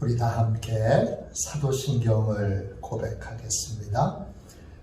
우리 다 함께 사도신경을 고백하겠습니다.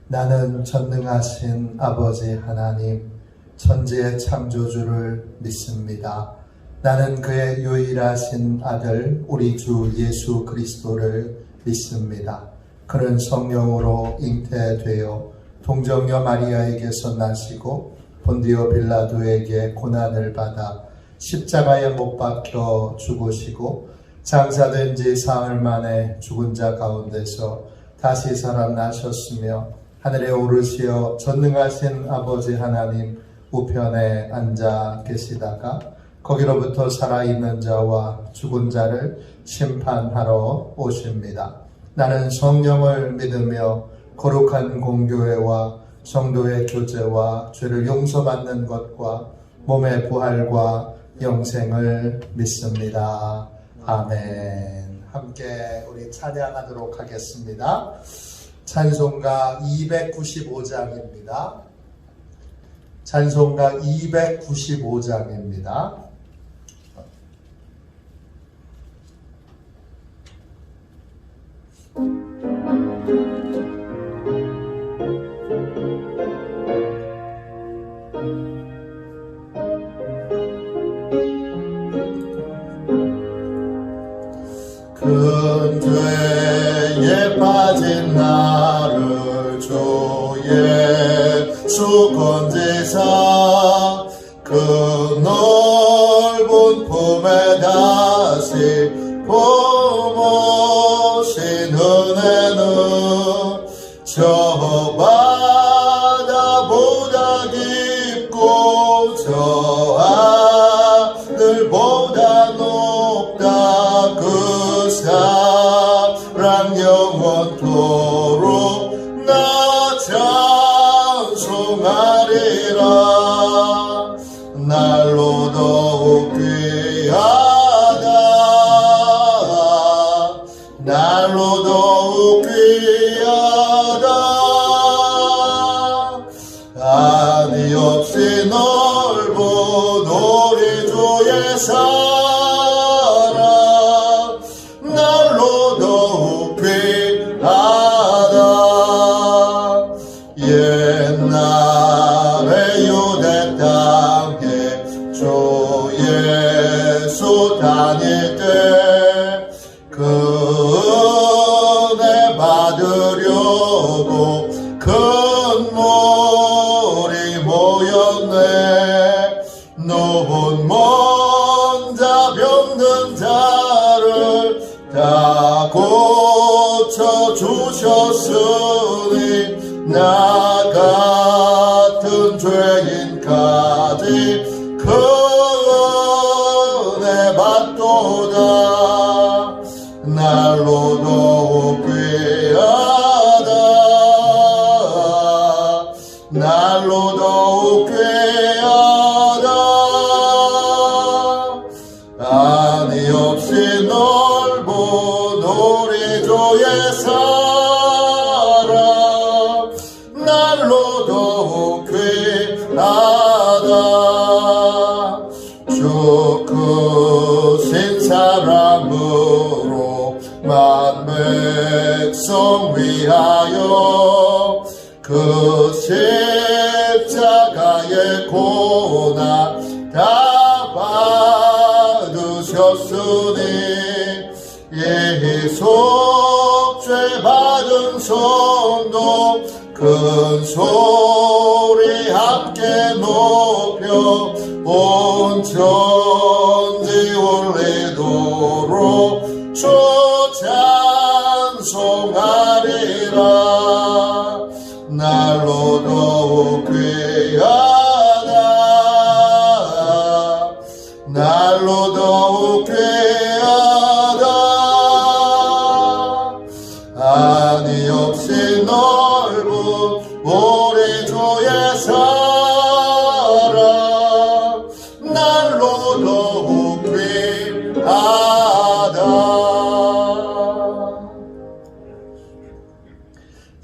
나는 전능하신 아버지 하나님, 천지의 창조주를 믿습니다. 나는 그의 유일하신 아들 우리 주 예수 그리스도를 믿습니다. 그는 성령으로 잉태되어 동정녀 마리아에게서 나시고 본디오 빌라도에게 고난을 받아 십자가에 못 박혀 죽으시고 장사된 지 사흘 만에 죽은 자 가운데서 다시 살아나셨으며 하늘에 오르시어 전능하신 아버지 하나님 우편에 앉아 계시다가 거기로부터 살아있는 자와 죽은 자를 심판하러 오십니다. 나는 성령을 믿으며 거룩한 공교회와 성도의 교제와 죄를 용서받는 것과 몸의 부활과 영생을 믿습니다. 아멘. 함께 우리 찬양하도록 하겠습니다. 찬송가 295장입니다. 찬송가 295장입니다. 큰 죄에 빠진 나를 주 예수 건지사 그 넓은 품에 다시 품으신 은혜는 저 바다보다 깊고 저 하늘보다 높다. 그 사랑 영원토록 나 찬송하리라. 날로 더욱 귀하다. 날로 더욱 귀하다. 아니 없이 넓은 우리 주의 사랑 날로 더욱 귀하다. 옛날에 유대 땅에 주 예수 다닐 때 그 은혜 받으려고 큰 물이 모였네. 높은 먼 자 병든 자를 다 고쳐주셨으니 나 같은 죄인까지 그 은혜 받도다. 날로 더욱 귀하다. 날로 더욱 귀하다. 아니 없이 넓은 우리 주의 사랑 날로 더욱 귀하다. 주 크신 사랑으로 만 백성 위하여 그 십자가의 고난 다 받으셨으니 예속죄 받은 성도 큰 소리 함께 높여 온 천지 울리도록 주 찬송하리라. 날로 더욱 귀하다. 날로 더욱 귀하다. 아니 없이 넓은 우리 주의 사랑 날로 더욱 귀하다.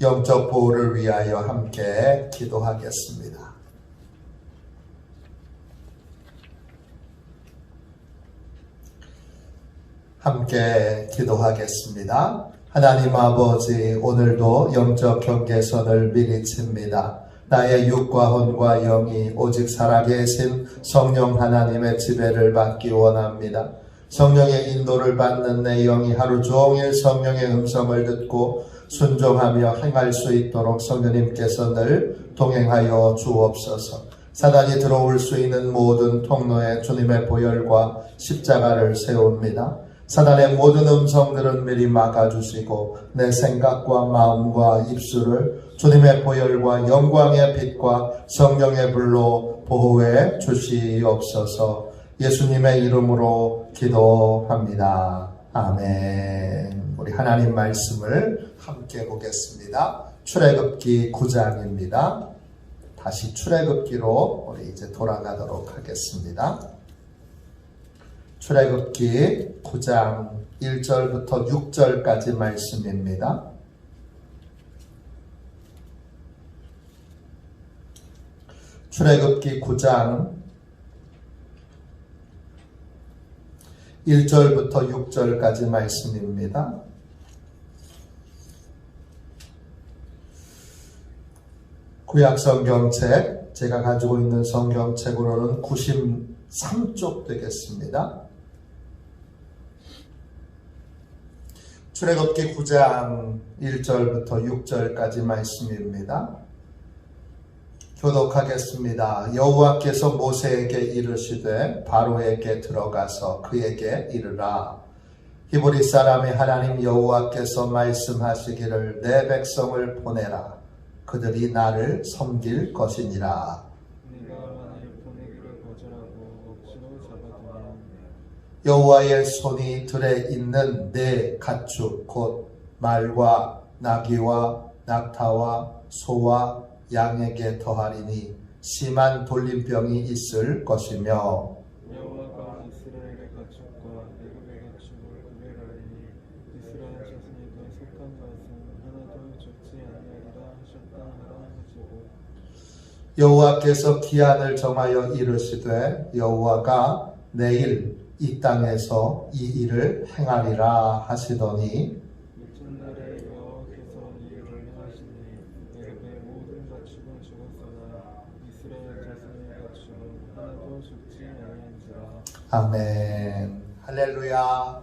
영적 보호를 위하여 함께 기도하겠습니다. 함께 기도하겠습니다. 하나님 아버지, 오늘도 영적 경계선을 미리 칩니다. 나의 육과 혼과 영이 오직 살아계신 성령 하나님의 지배를 받기 원합니다. 성령의 인도를 받는 내 영이 하루 종일 성령의 음성을 듣고 순종하며 행할 수 있도록 성령님께서 늘 동행하여 주옵소서. 사단이 들어올 수 있는 모든 통로에 주님의 보혈과 십자가를 세웁니다. 사단의 모든 음성들은 미리 막아주시고 내 생각과 마음과 입술을 주님의 보혈과 영광의 빛과 성령의 불로 보호해 주시옵소서. 예수님의 이름으로 기도합니다. 아멘. 우리 하나님 말씀을 함께 보겠습니다. 출애굽기 9장입니다. 다시 출애굽기로 우리 이제 돌아가도록 하겠습니다. 출애굽기 9장 1절부터 6절까지 말씀입니다. 출애굽기 9장 1절부터 6절까지 말씀입니다. 구약 성경책, 제가 가지고 있는 성경책으로는 93쪽 되겠습니다. 출애굽기 9장 1절부터 6절까지 말씀입니다. 교독하겠습니다. 여호와께서 모세에게 이르시되 바로에게 들어가서 그에게 이르라. 히브리 사람의 하나님 여호와께서 말씀하시기를 내 백성을 보내라. 그들이 나를 섬길 것이니라. 네가 만일 보내기를 거절하고 억지로 잡아두면 여호와의 손이 들에 있는 네 가축 곧 말과 나귀와 낙타와 소와 양에게 더하리니 심한 돌림병이 있을 것이며 여호와가 이스라엘의 가축과 애굽의 가축을 구별하리니 이스라엘 자손에게 속한 것은 하나도 죽지 아니하리라 하셨다 하라 하시고 여호와께서 기한을 정하여 이르시되 여호와가 내일 이 땅에서 이 일을 행하리라 하시더니 이튿날에 여호와께서 이 일을 행하시니 애굽의 모든 가축은 죽었으나 이스라엘 자손의 가축은 하나도 죽지 아니한지라. 아멘. 할렐루야.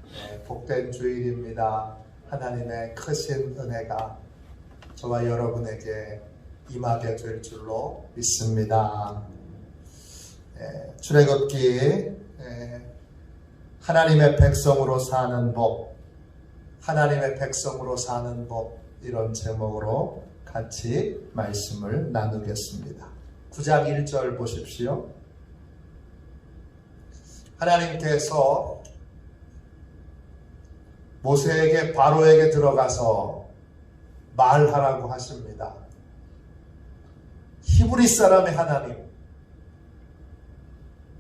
네, 복된 주일입니다. 하나님의 크신 은혜가 저와 여러분에게 임하게 될 줄로 믿습니다. 출애굽기 하나님의 백성으로 사는 법, 하나님의 백성으로 사는 법, 이런 제목으로 같이 말씀을 나누겠습니다. 9장 1절 보십시오. 하나님께서 모세에게 바로에게 들어가서 말하라고 하십니다. 히브리 사람의 하나님,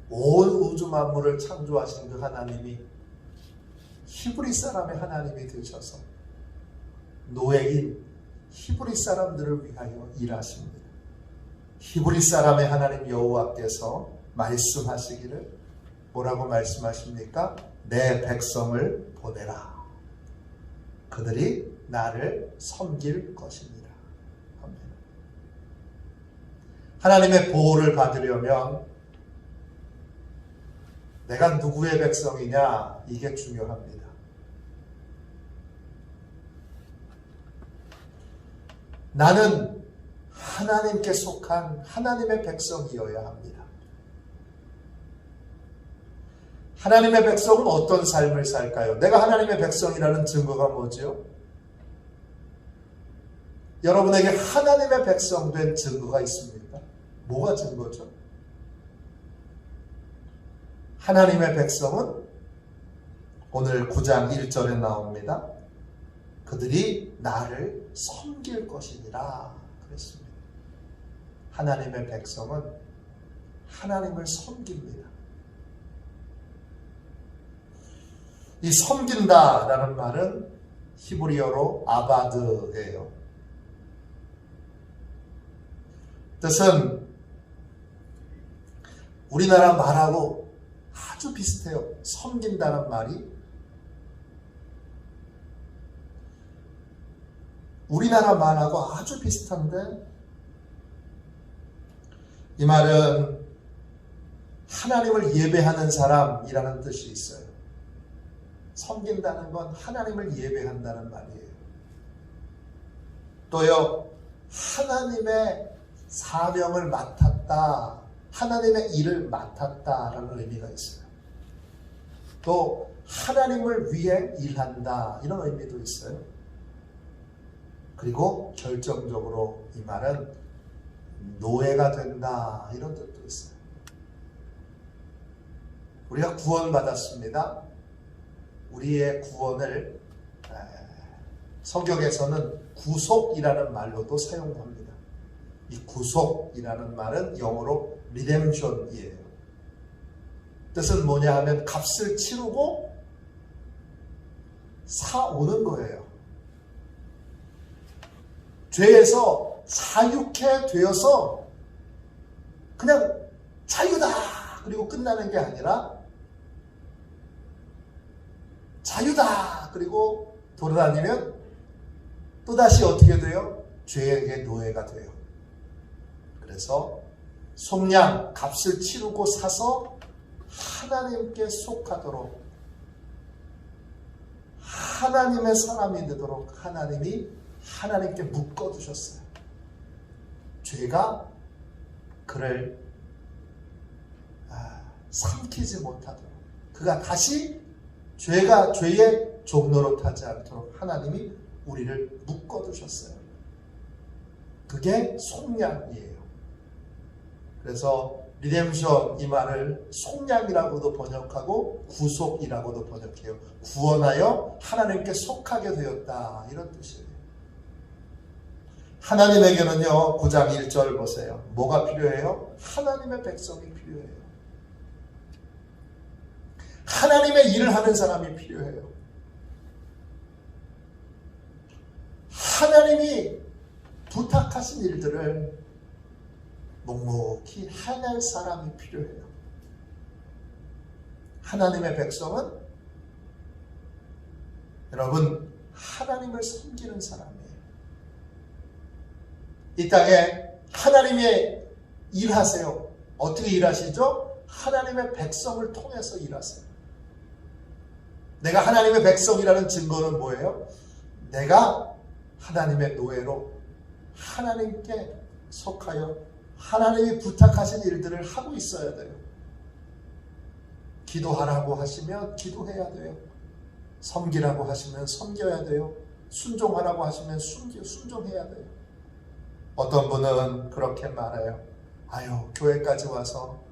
온 우주 만물을 창조하신 그 하나님이 히브리 사람의 하나님이 되셔서 노예인 히브리 사람들을 위하여 일하십니다. 히브리 사람의 하나님 여호와께서 말씀하시기를 뭐라고 말씀하십니까? 내 백성을 보내라. 그들이 나를 섬길 것입니다. 아멘. 하나님의 보호를 받으려면 내가 누구의 백성이냐, 이게 중요합니다. 나는 하나님께 속한 하나님의 백성이어야 합니다. 하나님의 백성은 어떤 삶을 살까요? 내가 하나님의 백성이라는 증거가 뭐죠? 여러분에게 하나님의 백성 된 증거가 있습니까? 뭐가 증거죠? 하나님의 백성은 오늘 9장 1절에 나옵니다. 그들이 나를 섬길 것이니라 그랬습니다. 하나님의 백성은 하나님을 섬깁니다. 이 섬긴다라는 말은 히브리어로 아바드예요. 뜻은 우리나라 말하고 아주 아주 비슷해요. 섬긴다는 말이 우리나라 말하고 아주 비슷한데, 이 말은 하나님을 예배하는 사람이라는 뜻이 있어요. 섬긴다는 건 하나님을 예배한다는 말이에요. 또요, 하나님의 사명을 맡았다, 하나님의 일을 맡았다라는 의미가 있어요. 또 하나님을 위해 일한다, 이런 의미도 있어요. 그리고 결정적으로 이 말은 노예가 된다, 이런 뜻도 있어요. 우리가 구원받았습니다. 우리의 구원을 성경에서는 구속이라는 말로도 사용합니다. 이 구속이라는 말은 영어로 redemption이에요. 뜻은 뭐냐 하면 값을 치르고 사오는 거예요. 죄에서 자유케 되어서 그냥 자유다 그리고 끝나는 게 아니라 자유다 그리고 돌아다니면 또다시 어떻게 돼요? 죄에게 노예가 돼요. 그래서 속량, 값을 치르고 사서 하나님께 속하도록, 하나님의 사람이 되도록 하나님이 하나님께 묶어두셨어요. 죄가 그를 삼키지 못하도록, 그가 다시 죄의 종로로 타지 않도록 하나님이 우리를 묶어두셨어요. 그게 속량이에요. 그래서 리뎀션, 이 말을 속량이라고도 번역하고 구속이라고도 번역해요. 구원하여 하나님께 속하게 되었다, 이런 뜻이에요. 하나님에게는요, 9장 1절 보세요. 뭐가 필요해요? 하나님의 백성이 필요해요. 하나님의 일을 하는 사람이 필요해요. 하나님이 부탁하신 일들을 묵묵히 해낼 사람이 필요해요. 하나님의 백성은 여러분, 하나님을 섬기는 사람이에요. 이 땅에 하나님의 일하세요. 어떻게 일하시죠? 하나님의 백성을 통해서 일하세요. 내가 하나님의 백성이라는 증거는 뭐예요? 내가 하나님의 노예로 하나님께 속하여 하나님이 부탁하신 일들을 하고 있어야 돼요. 기도하라고 하시면 기도해야 돼요. 섬기라고 하시면 섬겨야 돼요. 순종하라고 하시면 순종해야 돼요. 어떤 분은 그렇게 말해요. 아유, 교회까지 와서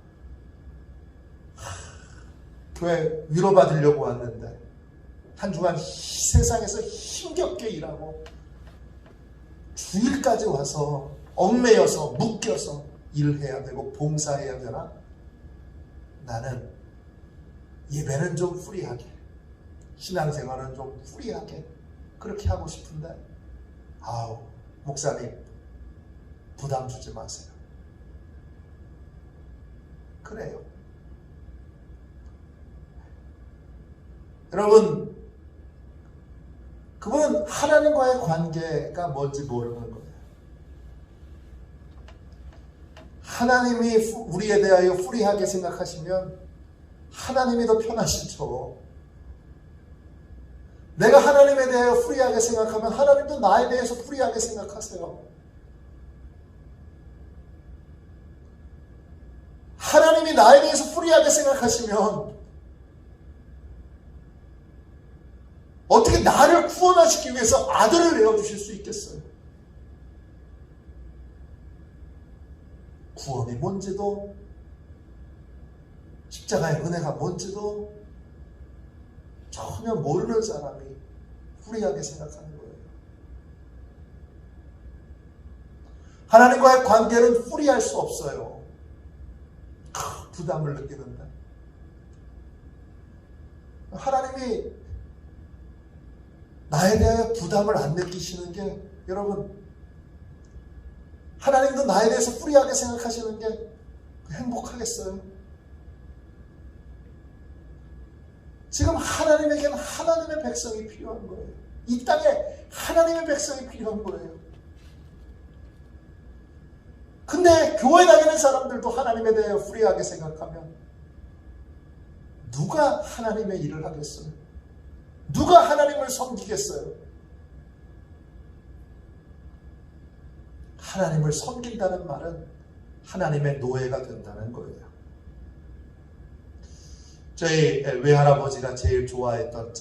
교회 위로받으려고 왔는데 한 주간 세상에서 힘겹게 일하고 주일까지 와서 얽매여서 묶여서 일을 해야 되고 봉사해야 되나? 나는 예배는 좀 프리하게, 신앙생활은 좀 프리하게 그렇게 하고 싶은데, 아우, 목사님 부담 주지 마세요. 그래요. 여러분, 그분은 하나님과의 관계가 뭔지 모르는 거예요. 하나님이 우리에 대하여 프리하게 생각하시면 하나님이 더 편하시죠. 내가 하나님에 대하여 프리하게 생각하면 하나님도 나에 대해서 프리하게 생각하세요. 하나님이 나에 대해서 프리하게 생각하시면 어떻게 나를 구원하시기 위해서 아들을 내어주실 수 있겠어요? 구원이 뭔지도, 십자가의 은혜가 뭔지도 전혀 모르는 사람이 후리하게 생각하는 거예요. 하나님과의 관계는 후리할 수 없어요. 부담을 느끼는데, 하나님이 나에 대해 부담을 안 느끼시는 게, 여러분, 하나님도 나에 대해서 프리하게 생각하시는 게 행복하겠어요? 지금 하나님에게는 하나님의 백성이 필요한 거예요. 이 땅에 하나님의 백성이 필요한 거예요. 근데 교회 다니는 사람들도 하나님에 대해 후리하게 생각하면 누가 하나님의 일을 하겠어요? 누가 하나님을 섬기겠어요? 하나님을 섬긴다는 말은 하나님의 노예가 된다는 거예요. 저희 외할아버지가 제일 좋아했던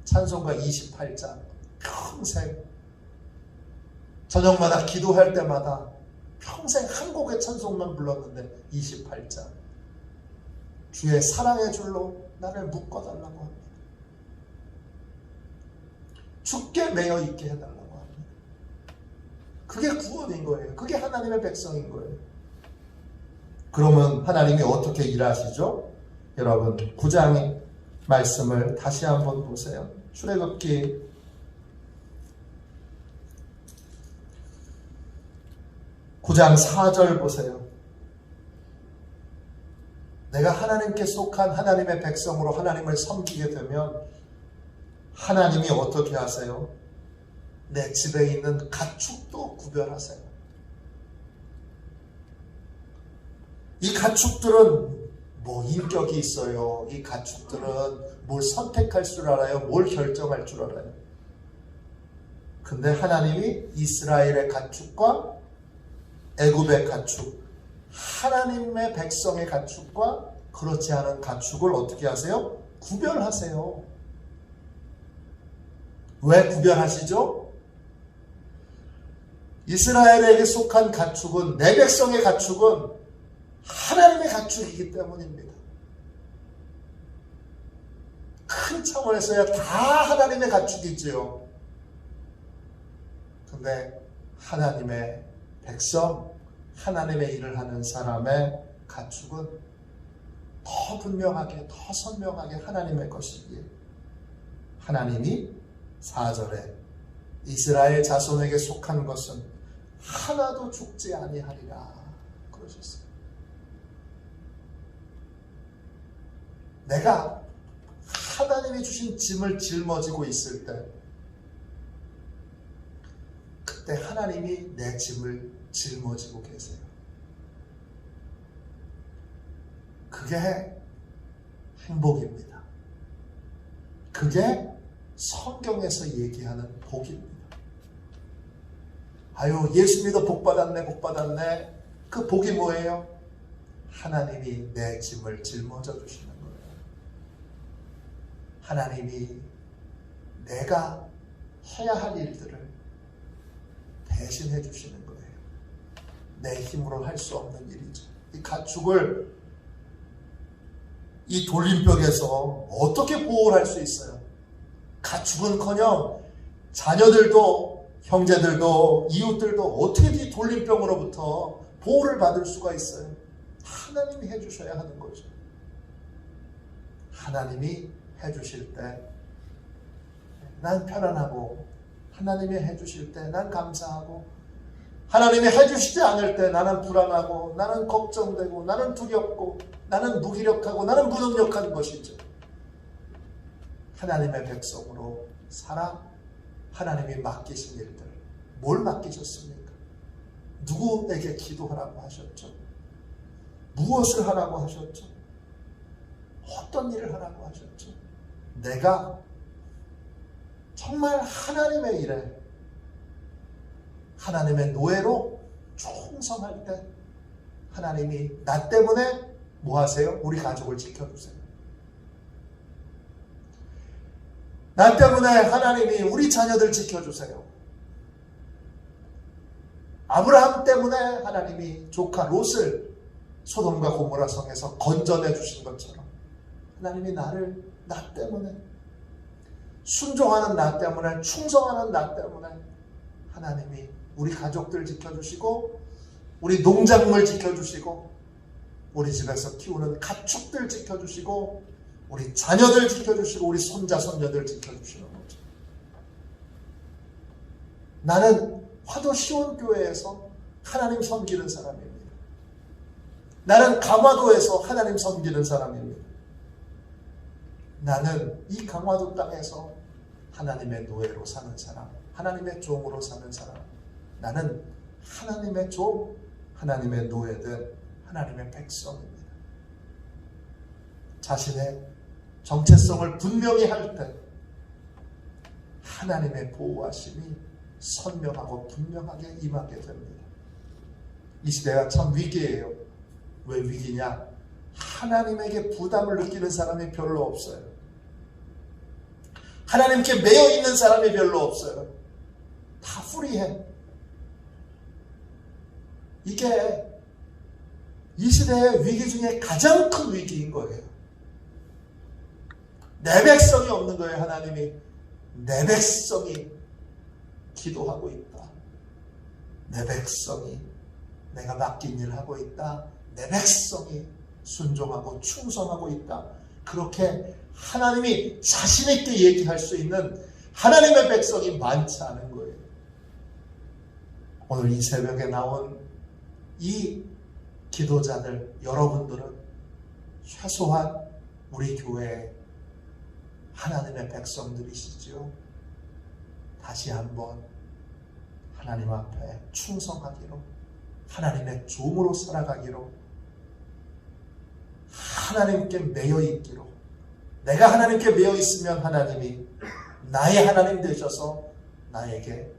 찬송가 28장, 평생 저녁마다 기도할 때마다 평생 한 곡의 찬송만 불렀는데 28장, 주의 사랑의 줄로 나를 묶어달라고 합니다. 주께 매여 있게 해달라고 합니다. 그게 구원인 거예요. 그게 하나님의 백성인 거예요. 그러면 하나님이 어떻게 일하시죠? 여러분 9장 말씀을 다시 한번 보세요. 출애굽기 9장 4절 보세요. 내가 하나님께 속한 하나님의 백성으로 하나님을 섬기게 되면 하나님이 어떻게 하세요? 내 집에 있는 가축도 구별하세요. 이 가축들은 뭐 인격이 있어요. 이 가축들은 뭘 선택할 줄 알아요. 뭘 결정할 줄 알아요. 근데 하나님이 이스라엘의 가축과 애굽의 가축, 하나님의 백성의 가축과 그렇지 않은 가축을 어떻게 하세요? 구별하세요. 왜 구별하시죠? 이스라엘에게 속한 가축은, 내 백성의 가축은 하나님의 가축이기 때문입니다. 큰 차원에서야 다 하나님의 가축이지요. 근데 하나님의 백성, 하나님의 일을 하는 사람의 가축은 더 분명하게, 더 선명하게 하나님의 것이기에 하나님이 4절에 이스라엘 자손에게 속한 것은 하나도 죽지 아니하리라 그러셨어요. 내가 하나님이 주신 짐을 짊어지고 있을 때, 그때 하나님이 내 짐을 짊어지고 계세요. 그게 행복입니다. 그게 성경에서 얘기하는 복입니다. 아유, 예수 믿어 복 받았네, 복 받았네. 그 복이 뭐예요? 하나님이 내 짐을 짊어져 주시는 거예요. 하나님이 내가 해야 할 일들을 대신해 주시는 거예요. 내 힘으로 할 수 없는 일이죠. 이 가축을 이 돌림벽에서 어떻게 보호를 할 수 있어요? 가축은커녕 자녀들도, 형제들도, 이웃들도 어떻게 이 돌림병으로부터 보호를 받을 수가 있어요? 하나님이 해주셔야 하는 거죠. 하나님이 해주실 때 난 편안하고, 하나님이 해주실 때 난 감사하고, 하나님이 해주시지 않을 때 나는 불안하고, 나는 걱정되고, 나는 두렵고, 나는 무기력하고, 나는 무능력한 것이죠. 하나님의 백성으로 살아 하나님이 맡기신 일들, 뭘 맡기셨습니까? 누구에게 기도하라고 하셨죠? 무엇을 하라고 하셨죠? 어떤 일을 하라고 하셨죠? 내가 정말 하나님의 일에, 하나님의 노예로 충성할 때 하나님이 나 때문에 뭐 하세요? 우리 가족을 지켜주세요. 나 때문에 하나님이 우리 자녀들 지켜주세요. 아브라함 때문에 하나님이 조카 롯을 소돔과 고모라 성에서 건져내 주신 것처럼 하나님이 나를, 나 때문에, 순종하는 나 때문에, 충성하는 나 때문에 하나님이 우리 가족들 지켜주시고, 우리 농작물 지켜주시고, 우리 집에서 키우는 가축들 지켜주시고, 우리 자녀들 지켜주시고, 우리 손자 손녀들 지켜주시는 거죠. 나는 화도 시온교회에서 하나님 섬기는 사람입니다. 나는 감화도에서 하나님 섬기는 사람입니다. 나는 이 강화도 땅에서 하나님의 노예로 사는 사람, 하나님의 종으로 사는 사람, 나는 하나님의 종, 하나님의 노예된 하나님의 백성입니다. 자신의 정체성을 분명히 할 때 하나님의 보호하심이 선명하고 분명하게 임하게 됩니다. 이 시대가 참 위기예요. 왜 위기냐? 하나님에게 부담을 느끼는 사람이 별로 없어요. 하나님께 매여 있는 사람이 별로 없어요. 다 프리해. 이게 이 시대의 위기 중에 가장 큰 위기인 거예요. 내 백성이 없는 거예요. 하나님이 내 백성이 기도하고 있다. 내 백성이 내가 맡긴 일을 하고 있다. 내 백성이 순종하고 충성하고 있다. 그렇게 하나님이 자신 있게 얘기할 수 있는 하나님의 백성이 많지 않은 거예요. 오늘 이 새벽에 나온 이 기도자들 여러분들은 최소한 우리 교회의 하나님의 백성들이시죠. 다시 한번 하나님 앞에 충성하기로, 하나님의 종으로 살아가기로, 하나님께 매여 있기로, 내가 하나님께 매여 있으면 하나님이 나의 하나님 되셔서 나에게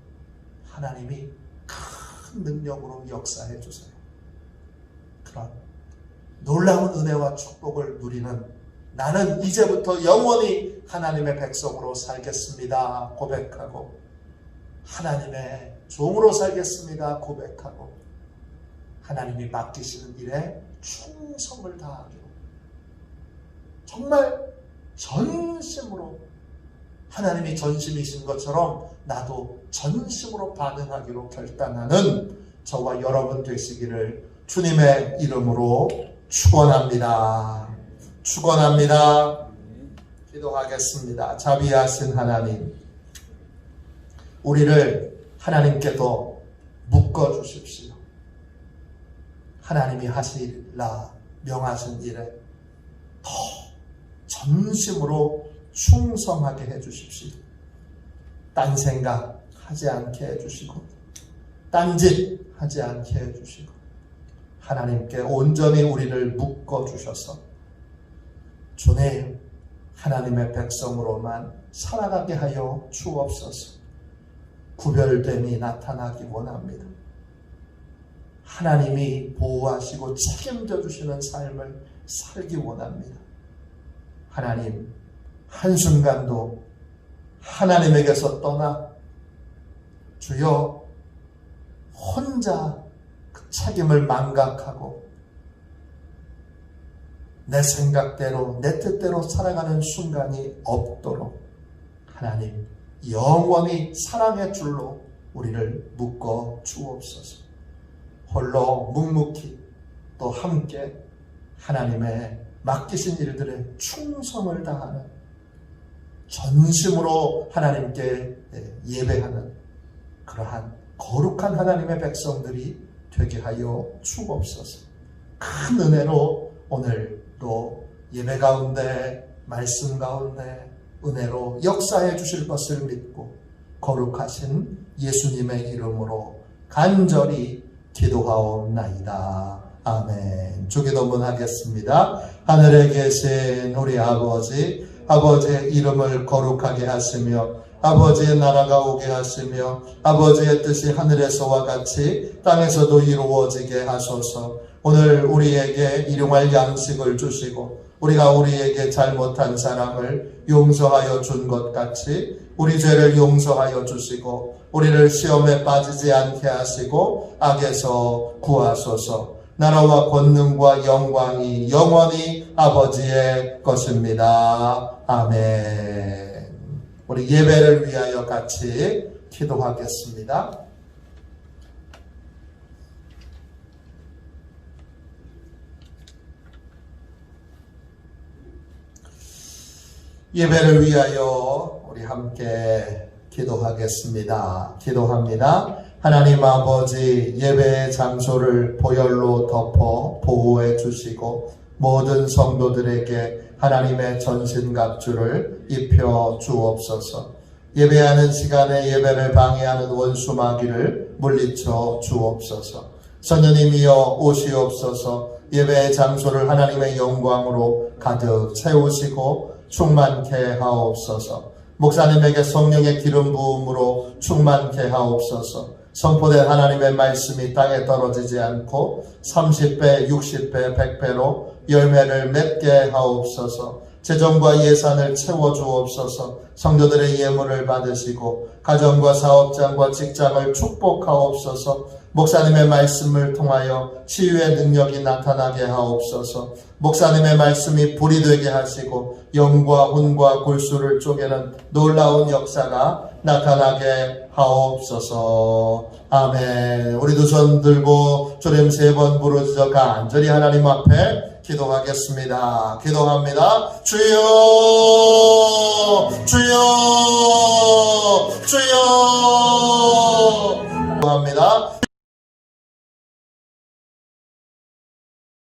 하나님이 큰 능력으로 역사해 주세요. 그런 놀라운 은혜와 축복을 누리는 나는 이제부터 영원히 하나님의 백성으로 살겠습니다 고백하고, 하나님의 종으로 살겠습니다 고백하고, 하나님이 맡기시는 일에 충성을 다하기로, 정말 전심으로 하나님이 전심이신 것처럼 나도 전심으로 반응하기로 결단하는 저와 여러분 되시기를 주님의 이름으로 축원합니다. 축원합니다. 기도하겠습니다. 자비하신 하나님, 우리를 하나님께 더 묶어 주십시오. 하나님이 하시라 명하신 일에 더 전심으로 충성하게 해주십시오. 딴 생각 하지 않게 해주시고, 딴짓 하지 않게 해주시고, 하나님께 온전히 우리를 묶어 주셔서 주님 하나님의 백성으로만 살아가게 하여 주옵소서. 구별됨이 나타나기 원합니다. 하나님이 보호하시고 책임져 주시는 삶을 살기 원합니다. 하나님, 한순간도 하나님에게서 떠나 주여 혼자 그 책임을 망각하고 내 생각대로 내 뜻대로 살아가는 순간이 없도록 하나님 영원히 사랑의 줄로 우리를 묶어 주옵소서. 홀로 묵묵히 또 함께 하나님의 맡기신 일들에 충성을 다하는, 전심으로 하나님께 예배하는 그러한 거룩한 하나님의 백성들이 되게 하여 주옵소서. 큰 은혜로 오늘도 예배 가운데 말씀 가운데 은혜로 역사해 주실 것을 믿고 거룩하신 예수님의 이름으로 간절히 기도하옵나이다. 아멘. 주기도문 하겠습니다. 하늘에 계신 우리 아버지, 아버지의 이름을 거룩하게 하시며 아버지의 나라가 오게 하시며 아버지의 뜻이 하늘에서와 같이 땅에서도 이루어지게 하소서. 오늘 우리에게 일용할 양식을 주시고 우리가 우리에게 잘못한 사람을 용서하여 준 것 같이 우리 죄를 용서하여 주시고 우리를 시험에 빠지지 않게 하시고 악에서 구하소서. 나라와 권능과 영광이 영원히 아버지의 것입니다. 아멘. 우리 예배를 위하여 같이 기도하겠습니다. 예배를 위하여 우리 함께 기도하겠습니다. 기도합니다. 하나님 아버지, 예배의 장소를 보혈로 덮어 보호해 주시고 모든 성도들에게 하나님의 전신갑주를 입혀 주옵소서. 예배하는 시간에 예배를 방해하는 원수 마귀를 물리쳐 주옵소서. 성령님이여 오시옵소서. 예배의 장소를 하나님의 영광으로 가득 채우시고 충만케 하옵소서. 목사님에게 성령의 기름 부음으로 충만케 하옵소서. 선포된 하나님의 말씀이 땅에 떨어지지 않고 30배, 60배, 100배로 열매를 맺게 하옵소서. 재정과 예산을 채워주옵소서. 성도들의 예물을 받으시고 가정과 사업장과 직장을 축복하옵소서. 목사님의 말씀을 통하여 치유의 능력이 나타나게 하옵소서. 목사님의 말씀이 불이 되게 하시고 영과 혼과 골수를 쪼개는 놀라운 역사가 나타나게 하옵소서. 아멘. 우리 두 손 들고 주님 3번 부르짖어 간절히 하나님 앞에 기도하겠습니다. 기도합니다. 주여, 주여, 주여. 기도합니다.